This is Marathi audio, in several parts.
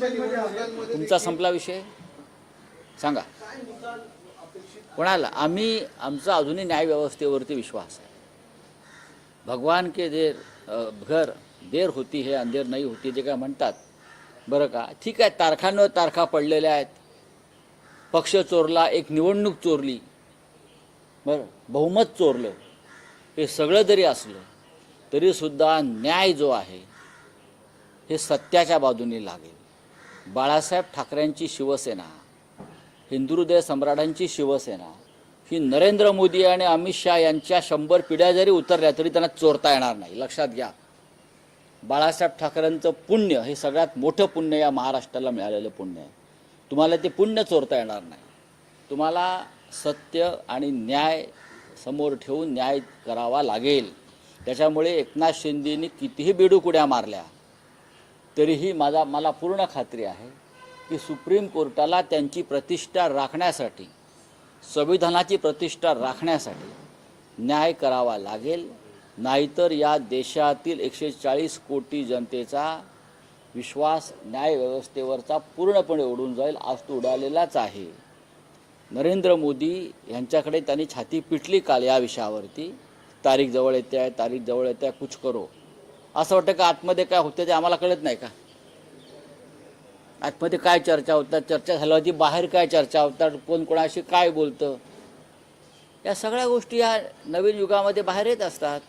तुमचा संपला विषय सांगा कोणाला. आमचा अजूनही न्यायव्यवस्थेवरती विश्वास आहे. भगवान के घर देर होती है अंधेर नाही होती जे काय म्हणतात बरं का. ठीक आहे, तारखांवर तारखा पडलेल्या आहेत. पक्ष चोरला, एक निवडणूक चोरली, बरं बहुमत चोरलं, हे सगळं जरी असलं तरीसुद्धा न्याय जो आहे हे सत्याच्या बाजूने लागेल. बाळासाहेब ठाकरेंची शिवसेना, हिंदुहृदय सम्राटांची शिवसेना ही नरेंद्र मोदी आणि अमित शहा यांच्या 100 पिढ्या जरी उतरल्या तरी त्यांना चोरता येणार नाही. लक्षात घ्या. बाळासाहेब ठाकरेंचं पुण्य हे सगळ्यात मोठं पुण्य या महाराष्ट्राला मिळालेलं पुण्य आहे. तुम्हाला ते पुण्य चोरता येणार नाही. तुम्हाला सत्य आणि न्याय समोर ठेवून न्याय करावा लागेल. त्याच्यामुळे एकनाथ शिंदेंनी कितीही बेडूकुड्या मारल्या तरीही मला पूर्ण खात्री आहे की सुप्रीम कोर्टाला त्यांची प्रतिष्ठा राखण्यासाठी, संविधानाची प्रतिष्ठा राखण्यासाठी न्याय करावा लागेल. नाहीतर या देशातील 140 कोटी जनतेचा विश्वास न्यायव्यवस्थेवरचा पूर्णपणे उडून जाईल. आज तो उडालेलाच आहे. नरेंद्र मोदी यांच्याकडे त्यांनी छाती पिटली काल या विषयावरती. तारीख जवळ येते आहे, तारीख जवळ येते आहे, कुछ करो. असं वाटतं का आतमध्ये काय होतं ते आम्हाला कळत नाही का? आतमध्ये काय चर्चा होतात, चर्चा झाल्यावरती बाहेर काय चर्चा होतात, कोण कोणाशी काय बोलतं, या सगळ्या गोष्टी या नवीन युगामध्ये बाहेर येत असतात.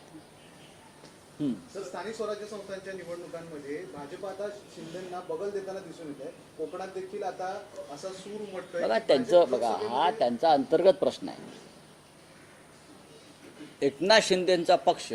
सर, स्थानिक स्वराज्य संस्थांच्या निवडणुकांमध्ये भाजप आता शिंदेंना बगल देताना दिसून येत आहे. कोकणात देखील आता असा सूर उमटतोय. बघा हा त्यांचा अंतर्गत प्रश्न आहे. एकनाथ शिंदेंचा पक्ष